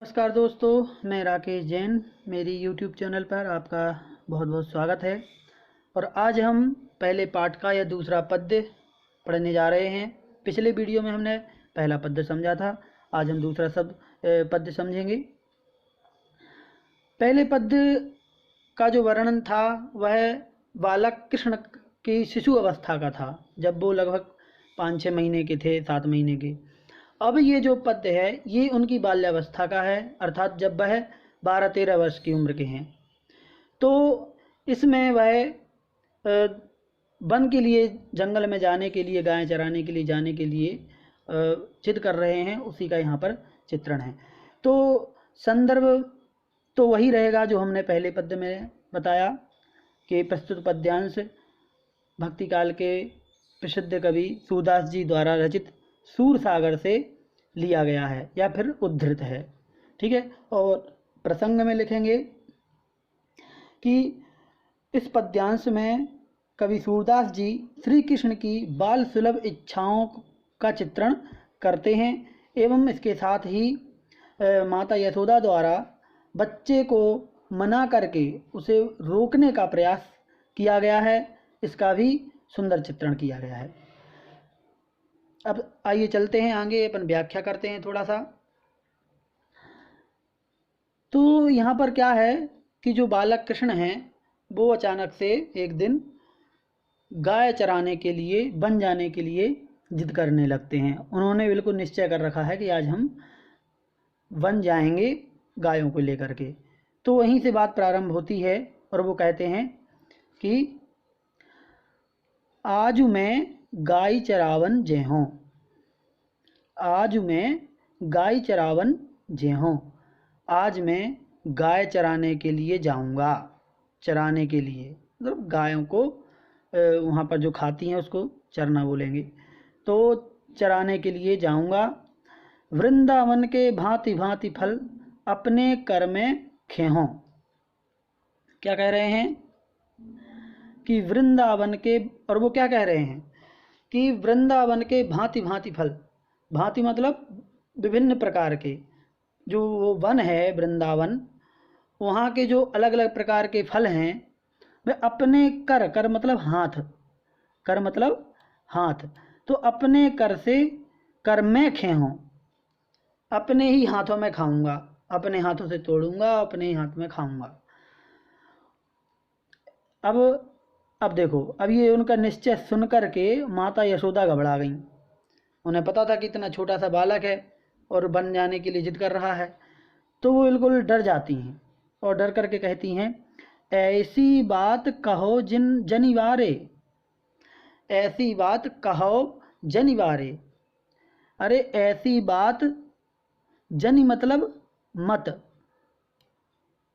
नमस्कार दोस्तों, मैं राकेश जैन। मेरी यूट्यूब चैनल पर आपका बहुत बहुत स्वागत है। और आज हम पहले पाठ का या दूसरा पद्य पढ़ने जा रहे हैं। पिछले वीडियो में हमने पहला पद्य समझा था, आज हम दूसरा पद्य समझेंगे। पहले पद्य का जो वर्णन था वह बालक कृष्ण की शिशु अवस्था का था, जब वो लगभग 5-6 महीने के थे, 7 महीने के। अब ये जो पद्य है ये उनकी बाल्यावस्था का है, अर्थात जब वह 12-13 वर्ष की उम्र के हैं। तो इसमें वह वन के लिए, जंगल में जाने के लिए, गाय चराने के लिए जाने के लिए जिद कर रहे हैं, उसी का यहाँ पर चित्रण है। तो संदर्भ तो वही रहेगा जो हमने पहले पद्य में बताया कि प्रस्तुत पद्यांश भक्ति काल के प्रसिद्ध कवि सूरदास जी द्वारा रचित सूरसागर से लिया गया है या फिर उद्धृत है। ठीक है। और प्रसंग में लिखेंगे कि इस पद्यांश में कवि सूरदास जी श्री कृष्ण की बाल सुलभ इच्छाओं का चित्रण करते हैं एवं इसके साथ ही माता यशोदा द्वारा बच्चे को मना करके उसे रोकने का प्रयास किया गया है, इसका भी सुंदर चित्रण किया गया है। अब आइए चलते हैं आगे, अपन व्याख्या करते हैं थोड़ा सा। तो यहाँ पर क्या है कि जो बालक कृष्ण हैं वो अचानक से एक दिन गाय चराने के लिए, वन जाने के लिए जिद करने लगते हैं। उन्होंने बिल्कुल निश्चय कर रखा है कि आज हम वन जाएंगे गायों को लेकर के। तो वहीं से बात प्रारंभ होती है और वो कहते हैं कि आज मैं गाय चरावन जेहों, आज मैं गाय चरावन जेहों, आज मैं गाय चराने के लिए जाऊंगा। चराने के लिए मतलब गायों को वहाँ पर जो खाती हैं उसको चरना बोलेंगे। तो चराने के लिए जाऊंगा। वृंदावन के भांति भांति फल अपने कर में खेहों। क्या कह रहे हैं कि वृंदावन के, और वो क्या कह रहे हैं कि वृंदावन के भांति भांति फल, भांति मतलब विभिन्न प्रकार के, जो वो वन है वृंदावन, वहाँ के जो अलग अलग प्रकार के फल हैं वे अपने कर, कर मतलब हाथ, कर मतलब हाथ, तो अपने कर से, कर में खेहों, अपने ही हाथों में खाऊंगा, अपने हाथों से तोड़ूंगा, अपने ही हाथ में खाऊंगा। अब देखो, अब ये उनका निश्चय सुन करके माता यशोदा घबरा गईं। उन्हें पता था कि इतना छोटा सा बालक है और बन जाने के लिए जिद कर रहा है। तो वो बिल्कुल डर जाती हैं और डर करके कहती हैं, ऐसी बात कहो जनिवारे, ऐसी बात कहो जनिवारे। अरे ऐसी बात, जनि मतलब मत,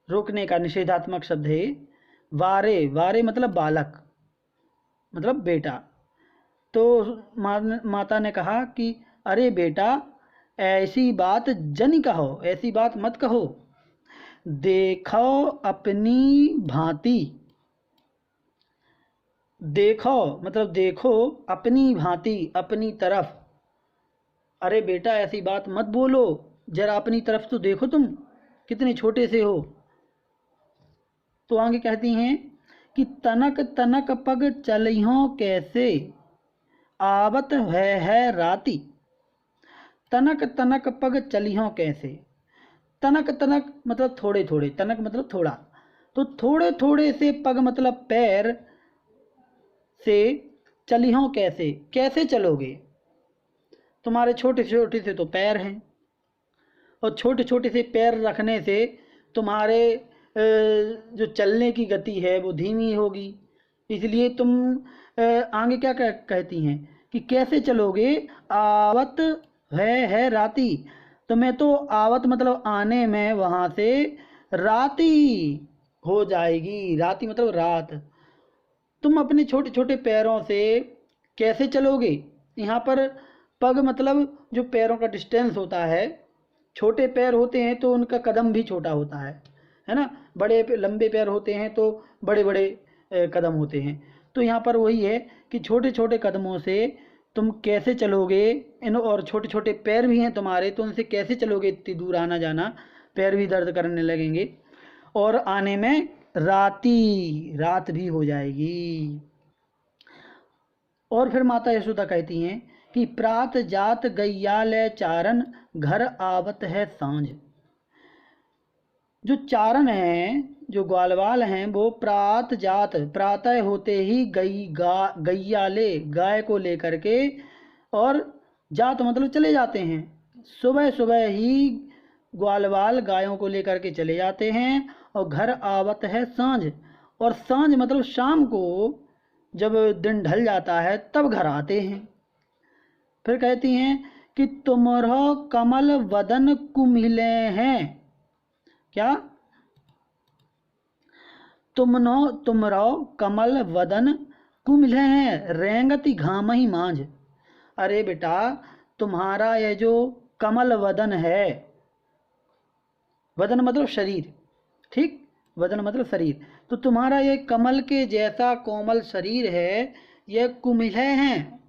रोकने का निषेधात्मक शब्द है। वारे, वारे मतलब बालक, मतलब बेटा। तो माता ने कहा कि अरे बेटा, ऐसी बात जनि कहो, ऐसी बात मत कहो। देखो अपनी भांति, देखो मतलब देखो, अपनी भांति अपनी तरफ। अरे बेटा ऐसी बात मत बोलो, जरा अपनी तरफ तो देखो, तुम कितने छोटे से हो। तो आगे कहती हैं कि तनक तनक पग चलिहों कैसे, आवत है राती। तनक तनक पग चलिहों कैसे, तनक तनक मतलब थोड़े थोड़े, तनक मतलब थोड़ा, तो थोड़े थोड़े से पग मतलब पैर से, चलिहों कैसे, कैसे चलोगे। तुम्हारे छोटे छोटे से तो पैर हैं, और छोटे छोटे से पैर रखने से तुम्हारे जो चलने की गति है वो धीमी होगी। इसलिए तुम आगे क्या कहती हैं कि कैसे चलोगे, आवत है राती। तुम्हें तो आवत मतलब आने में वहाँ से राती हो जाएगी, राती मतलब रात। तुम अपने छोटे छोटे पैरों से कैसे चलोगे। यहाँ पर पग मतलब जो पैरों का डिस्टेंस होता है, छोटे पैर होते हैं तो उनका कदम भी छोटा होता है ना। बड़े लंबे पैर होते हैं तो बड़े बड़े कदम होते हैं। तो यहाँ पर वही है कि छोटे छोटे कदमों से तुम कैसे चलोगे, इन और छोटे छोटे पैर भी हैं तुम्हारे, तो उनसे कैसे चलोगे इतनी दूर आना जाना। पैर भी दर्द करने लगेंगे, और आने में रात भी हो जाएगी। और फिर माता यशोदा कहती हैं कि प्रात जात गैयालय चारण, घर आवत है सांझ। जो चारण हैं, जो ग्वालवाल हैं, वो प्रात जात, प्रातः होते ही गैयाले, गाय को लेकर के, और जात मतलब चले जाते हैं, सुबह सुबह ही ग्वालवाल गायों को लेकर के चले जाते हैं, और घर आवत है सांझ, और सांझ मतलब शाम को जब दिन ढल जाता है तब घर आते हैं। फिर कहती हैं कि तुमरो कमल वदन कुमिले हैं। क्या? तुमरो कमल वदन कुमिले हैं, रेंगती घाम ही मांझ। अरे बेटा, तुम्हारा ये जो कमल वदन है, वदन मतलब शरीर, ठीक, वदन मतलब शरीर, तो तुम्हारा ये कमल के जैसा कोमल शरीर है, ये कुमिले हैं,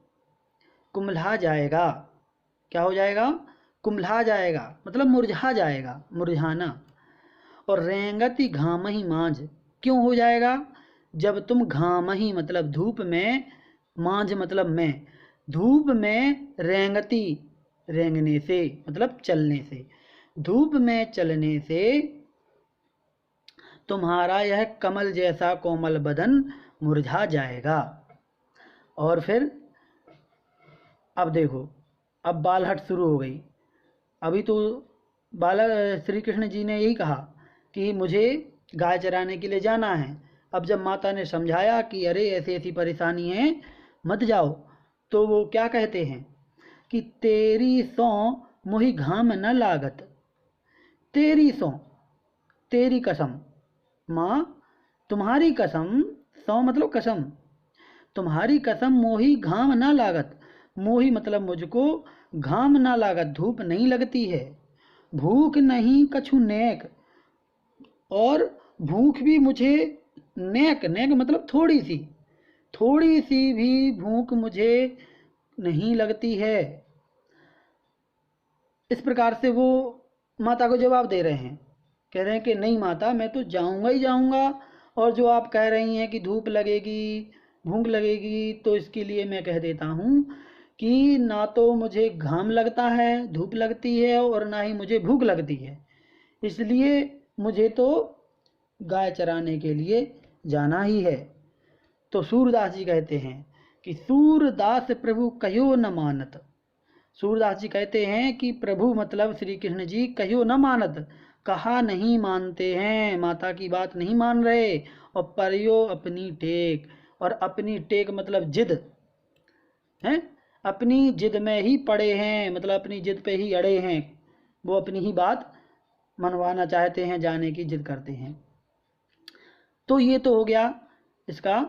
कुम्हला जाएगा। क्या हो जाएगा? कुम्हला जाएगा, मतलब मुरझा जाएगा, मुरझाना। और रेंगती घाम ही मांझ, क्यों हो जाएगा? जब तुम घाम ही मतलब धूप में, मांझ मतलब में, धूप में रेंगती, रेंगने से मतलब चलने से, धूप में चलने से तुम्हारा यह कमल जैसा कोमल बदन मुरझा जाएगा। और फिर अब देखो, अब बालहट शुरू हो गई। अभी तो श्री कृष्ण जी ने यही कहा कि मुझे गाय चराने के लिए जाना है। अब जब माता ने समझाया कि अरे ऐसी ऐसी परेशानी है, मत जाओ, तो वो क्या कहते हैं कि तेरी सौ मोहि घाम न लागत, तेरी सौ, तेरी कसम, माँ तुम्हारी कसम, सौ मतलब कसम, तुम्हारी कसम मोही घाम ना लागत, मोही मतलब मुझको, घाम ना लागत धूप नहीं लगती है, भूख नहीं कछु नेक, और भूख भी मुझे, नेक, नेक मतलब थोड़ी सी, थोड़ी सी भी भूख मुझे नहीं लगती है। इस प्रकार से वो माता को जवाब दे रहे हैं, कह रहे हैं कि नहीं माता, मैं तो जाऊंगा ही जाऊंगा, और जो आप कह रही हैं कि धूप लगेगी, भूख लगेगी, तो इसके लिए मैं कह देता हूँ कि ना तो मुझे घाम लगता है, धूप लगती है, और ना ही मुझे भूख लगती है, इसलिए मुझे तो गाय चराने के लिए जाना ही है। तो सूरदास जी कहते हैं कि सूरदास प्रभु कहो न मानत, सूरदास जी कहते हैं कि प्रभु मतलब श्री कृष्ण जी कहो न मानत, कहा नहीं मानते हैं, माता की बात नहीं मान रहे, और परियो अपनी टेक, और अपनी टेक मतलब जिद हैं, अपनी जिद में ही पड़े हैं, मतलब अपनी जिद पे ही अड़े हैं, वो अपनी ही बात मनवाना चाहते हैं, जाने की जिद करते हैं। तो ये तो हो गया इसका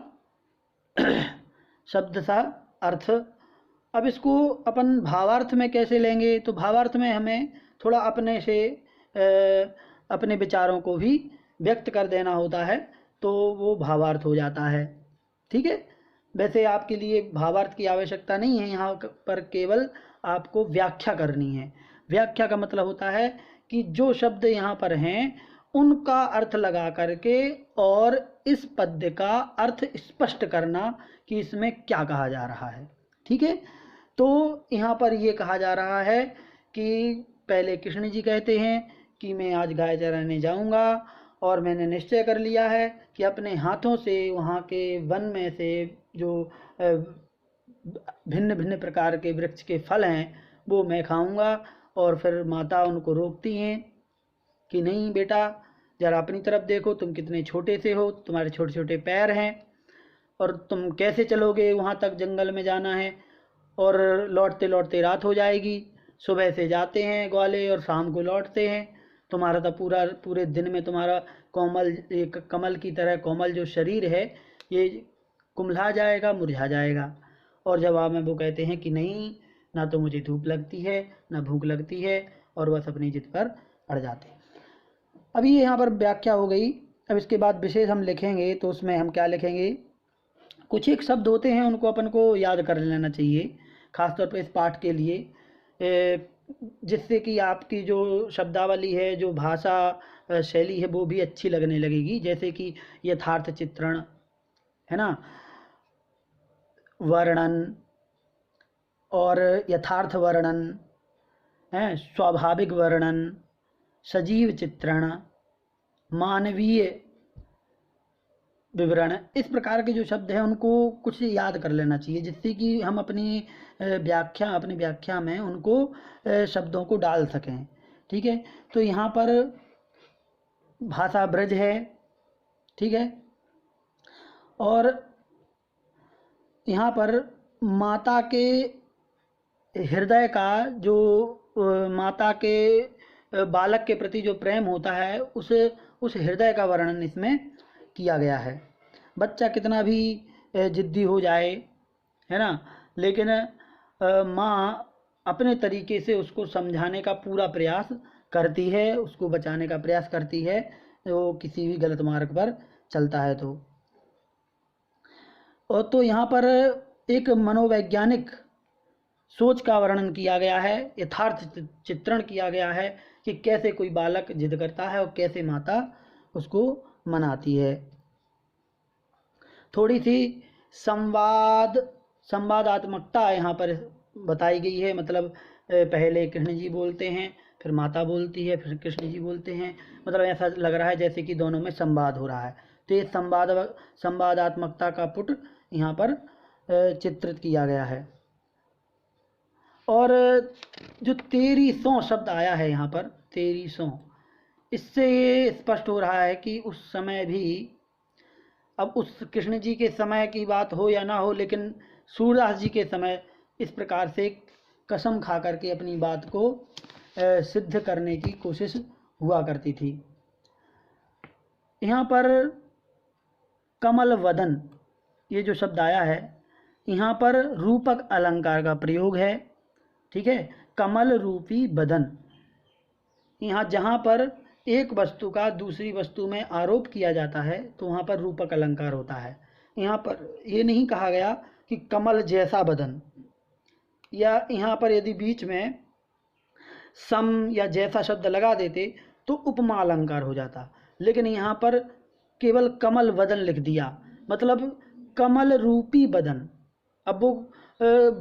शब्द सा अर्थ। अब इसको अपन भावार्थ में कैसे लेंगे? तो भावार्थ में हमें थोड़ा अपने से अपने विचारों को भी व्यक्त कर देना होता है, तो वो भावार्थ हो जाता है। ठीक है, वैसे आपके लिए भावार्थ की आवश्यकता नहीं है, यहाँ पर केवल आपको व्याख्या करनी है। व्याख्या का मतलब होता है कि जो शब्द यहाँ पर हैं उनका अर्थ लगा करके और इस पद्य का अर्थ स्पष्ट करना कि इसमें क्या कहा जा रहा है। ठीक है, तो यहाँ पर ये कहा जा रहा है कि पहले कृष्ण जी कहते हैं कि मैं आज गाय चराने जाऊंगा, और मैंने निश्चय कर लिया है कि अपने हाथों से वहाँ के वन में से जो भिन्न भिन्न प्रकार के वृक्ष के फल हैं वो मैं खाऊंगा। और फिर माता उनको रोकती हैं कि नहीं बेटा, जरा अपनी तरफ देखो, तुम कितने छोटे से हो, तुम्हारे छोटे छोटे पैर हैं, और तुम कैसे चलोगे, वहाँ तक जंगल में जाना है, और लौटते लौटते रात हो जाएगी। सुबह से जाते हैं ग्वाले और शाम को लौटते हैं, तुम्हारा तो पूरे दिन में तुम्हारा कोमल, एक कमल की तरह कोमल जो शरीर है ये कुम्हला जाएगा, मुरझा जाएगा। और जवाब में वो कहते हैं कि नहीं, ना तो मुझे धूप लगती है ना भूख लगती है, और बस अपनी जिद पर अड़ जाते हैं। अभी यहाँ पर व्याख्या हो गई। अब इसके बाद विशेष हम लिखेंगे, तो उसमें हम क्या लिखेंगे, कुछ एक शब्द होते हैं उनको अपन को याद कर लेना चाहिए, खासतौर पर इस पाठ के लिए। जिससे कि आपकी जो शब्दावली है, जो भाषा शैली है, वो भी अच्छी लगने लगेगी। जैसे कि यथार्थ चित्रण, है ना, वर्णन और यथार्थ वर्णन है, स्वाभाविक वर्णन, सजीव चित्रण, मानवीय विवरण, इस प्रकार के जो शब्द हैं उनको कुछ याद कर लेना चाहिए, जिससे कि हम अपनी व्याख्या में उनको शब्दों को डाल सकें। ठीक है, तो यहाँ पर भाषा ब्रज है, ठीक है, और यहाँ पर माता के हृदय का जो माता के बालक के प्रति जो प्रेम होता है, उस हृदय का वर्णन इसमें किया गया है। बच्चा कितना भी जिद्दी हो जाए, है ना, लेकिन माँ अपने तरीके से उसको समझाने का पूरा प्रयास करती है, उसको बचाने का प्रयास करती है, वो किसी भी गलत मार्ग पर चलता है तो। और तो यहाँ पर एक मनोवैज्ञानिक सोच का वर्णन किया गया है, यथार्थ चित्रण किया गया है कि कैसे कोई बालक जिद करता है और कैसे माता उसको मनाती है। थोड़ी सी संवादात्मकता यहाँ पर बताई गई है, मतलब पहले कृष्ण जी बोलते हैं, फिर माता बोलती है, फिर कृष्ण जी बोलते हैं, मतलब ऐसा लग रहा है जैसे कि दोनों में संवाद हो रहा है। तो ये संवादात्मकता का पुट यहाँ पर चित्रित किया गया है। और जो 1300 शब्द आया है यहाँ पर, 1300, इससे ये स्पष्ट हो रहा है कि उस समय भी, अब उस कृष्ण जी के समय की बात हो या ना हो, लेकिन सूरदास जी के समय इस प्रकार से कसम खा करके अपनी बात को सिद्ध करने की कोशिश हुआ करती थी। यहाँ पर कमल वदन, ये जो शब्द आया है, यहाँ पर रूपक अलंकार का प्रयोग है। ठीक है, कमल रूपी बदन, यहाँ जहाँ पर एक वस्तु का दूसरी वस्तु में आरोप किया जाता है तो वहाँ पर रूपक अलंकार होता है। यहाँ पर ये नहीं कहा गया कि कमल जैसा बदन, या यहाँ पर यदि बीच में सम या जैसा शब्द लगा देते तो उपमा अलंकार हो जाता, लेकिन यहाँ पर केवल कमल वदन लिख दिया, मतलब कमल रूपी बदन। अब वो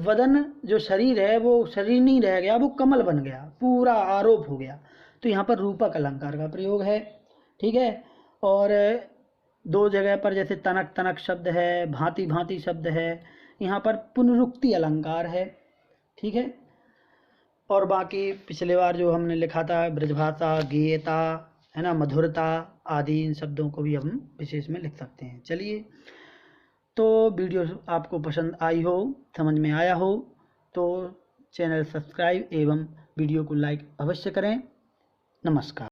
वदन जो शरीर है वो शरीर नहीं रह गया, वो कमल बन गया, पूरा आरोप हो गया। तो यहाँ पर रूपक अलंकार का प्रयोग है। ठीक है, और दो जगह पर जैसे तनक तनक शब्द है, भांति भांति शब्द है, यहाँ पर पुनरुक्ति अलंकार है। ठीक है, और बाकी पिछले बार जो हमने लिखा था ब्रजभाषा, गेयता, है ना, मधुरता आदि, इन शब्दों को भी हम विशेष में लिख सकते हैं। चलिए, तो वीडियो आपको पसंद आई हो, समझ में आया हो तो चैनल सब्सक्राइब एवं वीडियो को लाइक अवश्य करें। नमस्कार।